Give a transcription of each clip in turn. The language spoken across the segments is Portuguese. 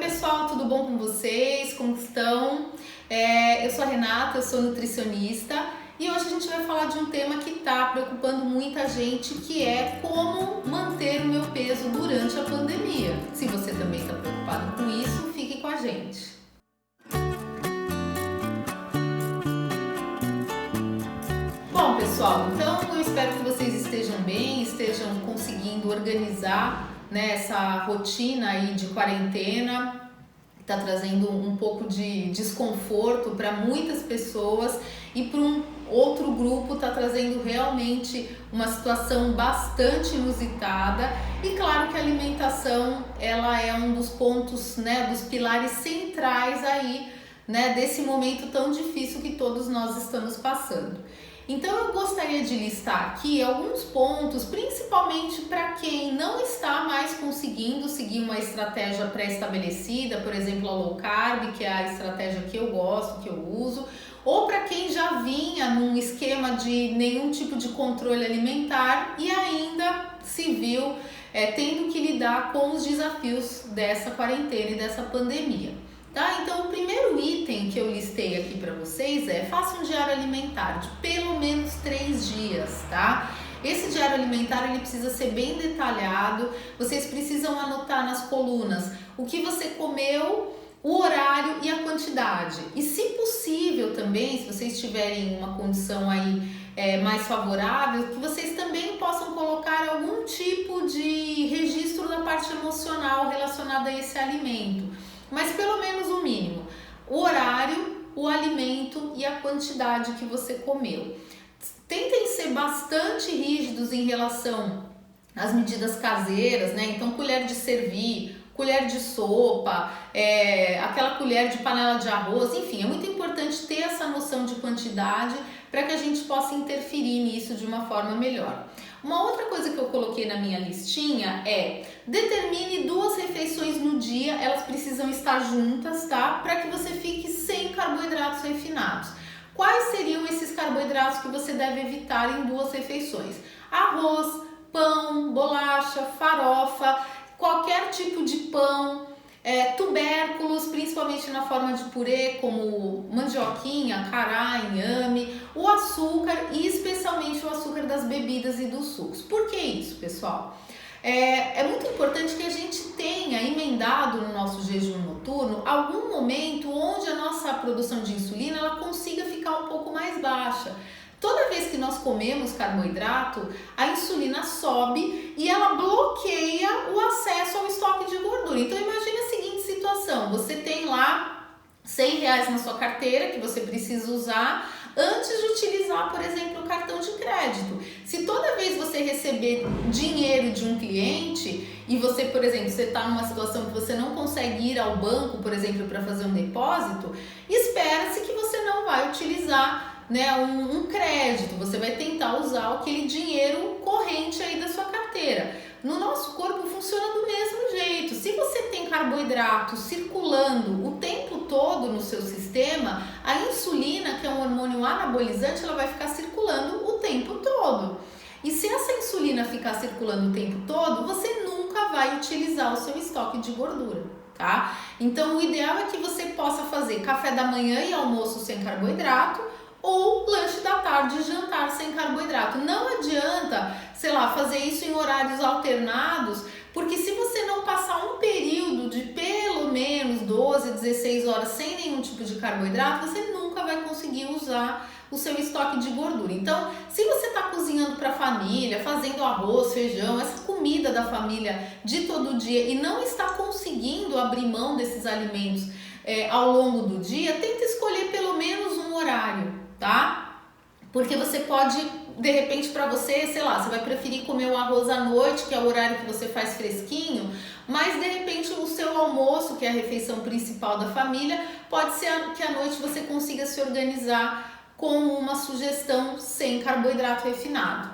pessoal, tudo bom com vocês? Como estão? Eu sou a Renata, eu sou nutricionista e hoje a gente vai falar de um tema que está preocupando muita gente, que é como manter o meu peso durante a pandemia. Se você também está preocupado com isso, fique com a gente. Bom, pessoal, então eu espero que vocês estejam bem, estejam conseguindo organizar, né, essa rotina aí de quarentena, que está trazendo um pouco de desconforto para muitas pessoas, e para um outro grupo está trazendo realmente uma situação bastante inusitada. E claro que a alimentação, ela é um dos pontos, né, dos pilares centrais aí, né, desse momento tão difícil que todos nós estamos passando. Então eu gostaria de listar aqui alguns pontos, principalmente para quem não está mais conseguindo seguir uma estratégia pré-estabelecida, por exemplo a low carb, que é a estratégia que eu gosto, que eu uso, ou para quem já vinha num esquema de nenhum tipo de controle alimentar e ainda se viu tendo que lidar com os desafios dessa quarentena e dessa pandemia. Tá? Então o primeiro item que eu listei aqui para vocês é: faça um diário alimentar de pelo menos 3 dias, tá? Esse diário alimentar ele precisa ser bem detalhado, vocês precisam anotar nas colunas o que você comeu, o horário e a quantidade. E se possível também, se vocês tiverem uma condição aí mais favorável, que vocês também possam colocar algum tipo de registro da parte emocional relacionada a esse alimento. Mas pelo menos o mínimo, o horário, o alimento e a quantidade que você comeu. Tentem ser bastante rígidos em relação às medidas caseiras, né? Então, colher de servir, colher de sopa, aquela colher de panela de arroz, enfim, é muito importante ter essa noção de quantidade para que a gente possa interferir nisso de uma forma melhor. Uma outra coisa que eu coloquei na minha listinha é: determine 2 refeições no dia, elas precisam estar juntas, tá? Para que você fique sem carboidratos refinados. Quais seriam esses carboidratos que você deve evitar em 2 refeições? Arroz, pão, bolacha, farofa, qualquer tipo de pão, tubérculos, principalmente na forma de purê, como mandioquinha, cará, inhame, o açúcar e especialmente o açúcar das bebidas e dos sucos. Por que isso, pessoal? É muito importante que a gente tenha emendado no nosso jejum noturno algum momento onde a nossa produção de insulina ela consiga ficar um pouco mais baixa. Toda vez que nós comemos carboidrato, a insulina sobe e ela bloqueia o acesso ao estoque de gordura. Então imagine a seguinte situação: você tem lá R$100 na sua carteira que você precisa usar antes de utilizar, por exemplo, o cartão de crédito. Se toda vez você receber dinheiro de um cliente e você, por exemplo, você está numa situação que você não consegue ir ao banco, por exemplo, para fazer um depósito, espera-se que você não vai utilizar, né, um crédito. Você vai tentar usar aquele dinheiro corrente aí da sua carteira. No nosso corpo funciona do mesmo jeito. Se você tem carboidrato circulando o tempo todo no seu sistema, a insulina, que é um hormônio anabolizante, ela vai ficar circulando o tempo todo. E se essa insulina ficar circulando o tempo todo, você nunca vai utilizar o seu estoque de gordura, tá? Então o ideal é que você possa fazer café da manhã e almoço sem carboidrato, ou lanche da tarde e jantar sem carboidrato. Não adianta, sei lá, fazer isso em horários alternados, porque se você não passar um período de pelo menos 12, 16 horas sem nenhum tipo de carboidrato, você nunca vai conseguir usar o seu estoque de gordura. Então, se você está cozinhando para a família, fazendo arroz, feijão, essa comida da família de todo dia e não está conseguindo abrir mão desses alimentos ao longo do dia, tenta escolher pelo menos um horário, tá? Porque você pode, de repente, para você, sei lá, você vai preferir comer o arroz à noite, que é o horário que você faz fresquinho, mas de repente o seu almoço, que é a refeição principal da família, pode ser que à noite você consiga se organizar com uma sugestão sem carboidrato refinado.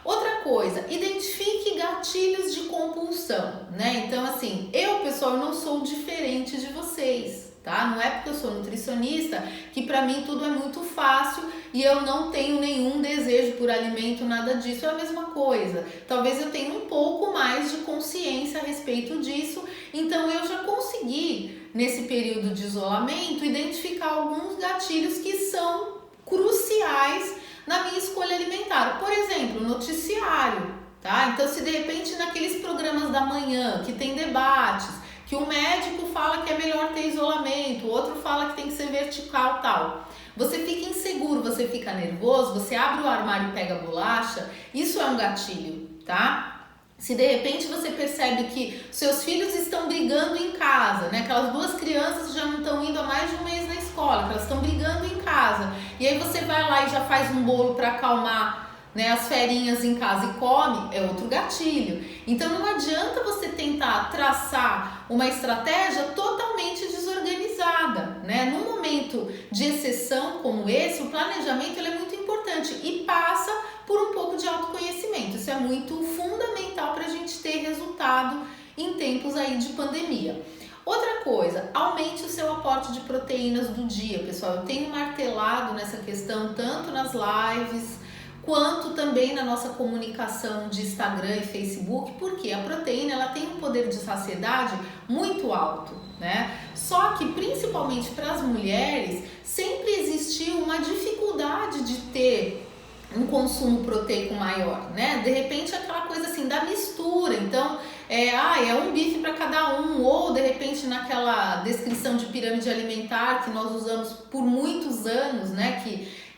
Outra coisa, identifique gatilhos de compulsão, né? Então, assim, pessoal, não sou diferente de vocês, tá? Não é porque eu sou nutricionista que para mim tudo é muito fácil e eu não tenho nenhum desejo por alimento, nada disso, é a mesma coisa. Talvez eu tenha um pouco mais de consciência a respeito disso, então eu já consegui nesse período de isolamento, identificar alguns gatilhos que são cruciais na minha escolha alimentar. Por exemplo, noticiário, tá? Então, se de repente naqueles programas da manhã que tem debates, que um médico fala que é melhor ter isolamento, o outro fala que tem que ser vertical, tal, você fica inseguro, você fica nervoso, você abre o armário e pega a bolacha, isso é um gatilho, tá? Se de repente você percebe que seus filhos estão brigando em casa, né? Aquelas duas crianças já não estão indo há mais de um mês na escola, que elas estão brigando em casa, e aí você vai lá e já faz um bolo para acalmar, né, as ferinhas em casa e come, é outro gatilho. Então não adianta você tentar traçar uma estratégia totalmente desorganizada, né? Num momento de exceção como esse, o planejamento ele é muito importante e passa por um pouco de autoconhecimento. Isso é muito fundamental para a gente ter resultado em tempos aí de pandemia. Outra coisa, aumente o seu aporte de proteínas do dia, pessoal. Eu tenho martelado nessa questão tanto nas lives quanto também na nossa comunicação de Instagram e Facebook, porque a proteína ela tem um poder de saciedade muito alto, né? Só que principalmente para as mulheres sempre existiu uma dificuldade de ter um consumo proteico maior, né? De repente aquela coisa assim da mistura, então é um bife para cada um, ou de repente naquela descrição de pirâmide alimentar que nós usamos por muitos anos, né?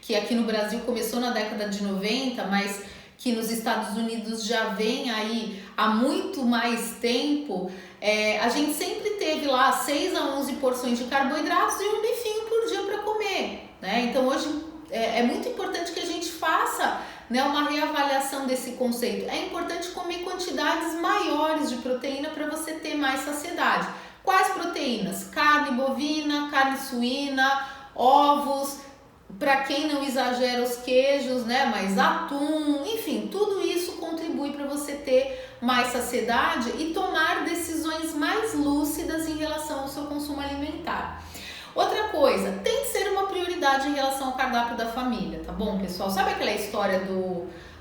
Que aqui no Brasil começou na década de 90, mas que nos Estados Unidos já vem aí há muito mais tempo, a gente sempre teve lá 6 a 11 porções de carboidratos e um bifinho por dia para comer, né? Então hoje é muito importante que a gente faça, né, uma reavaliação desse conceito. É importante comer quantidades maiores de proteína para você ter mais saciedade. Quais proteínas? Carne bovina, carne suína, ovos, para quem não exagera os queijos, né, mas atum, enfim, tudo isso contribui para você ter mais saciedade e tomar decisões mais lúcidas em relação ao seu consumo alimentar. Outra coisa, tem que ser uma prioridade em relação ao cardápio da família, tá bom, pessoal? Sabe aquela história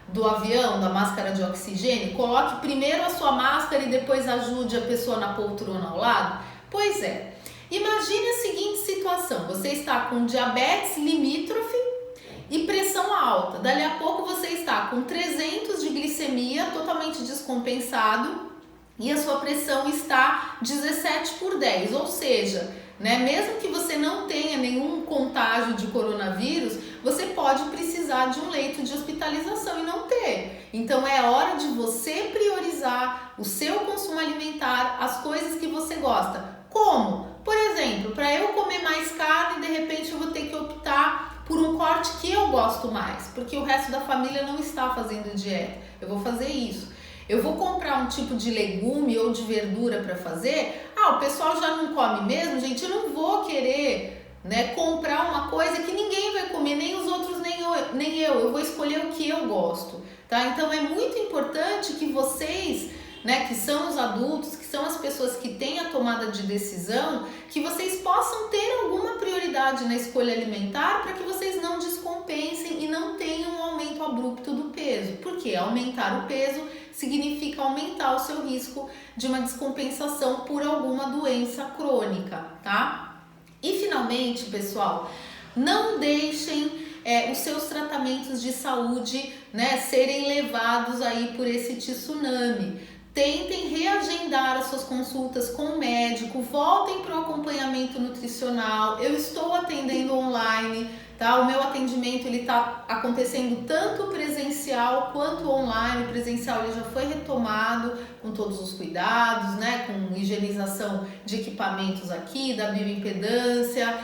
do avião, da máscara de oxigênio? Coloque primeiro a sua máscara e depois ajude a pessoa na poltrona ao lado? Pois é. Imagine a seguinte situação, você está com diabetes limítrofe e pressão alta, dali a pouco você está com 300 de glicemia, totalmente descompensado, e a sua pressão está 17/10, ou seja, né, mesmo que você não tenha nenhum contágio de coronavírus, você pode precisar de um leito de hospitalização e não ter. Então é hora de você priorizar o seu consumo alimentar, as coisas que você gosta. Como? Por exemplo, para eu comer mais carne, de repente eu vou ter que optar por um corte que eu gosto mais, porque o resto da família não está fazendo dieta. Eu vou fazer isso. Eu vou comprar um tipo de legume ou de verdura para fazer. O pessoal já não come mesmo, gente. Eu não vou querer, né, comprar uma coisa que ninguém vai comer, nem os outros, nem eu. Eu vou escolher o que eu gosto, tá? Então é muito importante que vocês, né, que são os adultos, que são as pessoas que têm a tomada de decisão, que vocês possam ter alguma prioridade na escolha alimentar para que vocês não descompensem e não tenham um aumento abrupto do peso. Porque aumentar o peso significa aumentar o seu risco de uma descompensação por alguma doença crônica, tá? E finalmente, pessoal, não deixem os seus tratamentos de saúde, né, serem levados aí por esse tsunami. Tentem reagendar as suas consultas com o médico, voltem para o acompanhamento nutricional. Eu estou atendendo online, tá? O meu atendimento ele está acontecendo tanto presencial quanto online. O presencial ele já foi retomado com todos os cuidados, né? Com higienização de equipamentos aqui, da bioimpedância,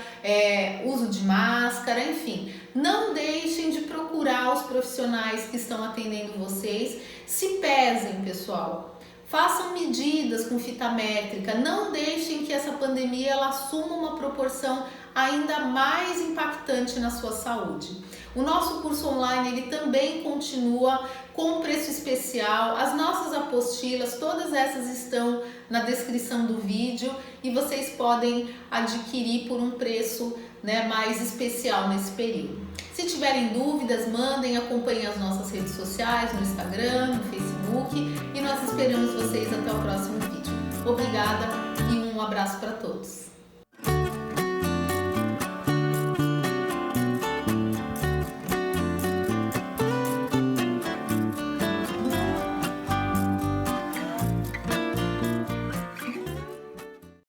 uso de máscara, enfim. Não deixem de procurar os profissionais que estão atendendo vocês. Se pesem, pessoal. Façam medidas com fita métrica, não deixem que essa pandemia ela assuma uma proporção ainda mais impactante na sua saúde. O nosso curso online ele também continua com preço especial, as nossas apostilas, todas essas estão na descrição do vídeo e vocês podem adquirir por um preço, né, mais especial nesse período. Se tiverem dúvidas, mandem, acompanhem as nossas redes sociais, no Instagram, no Facebook e nós esperamos vocês até o próximo vídeo. Obrigada e um abraço para todos.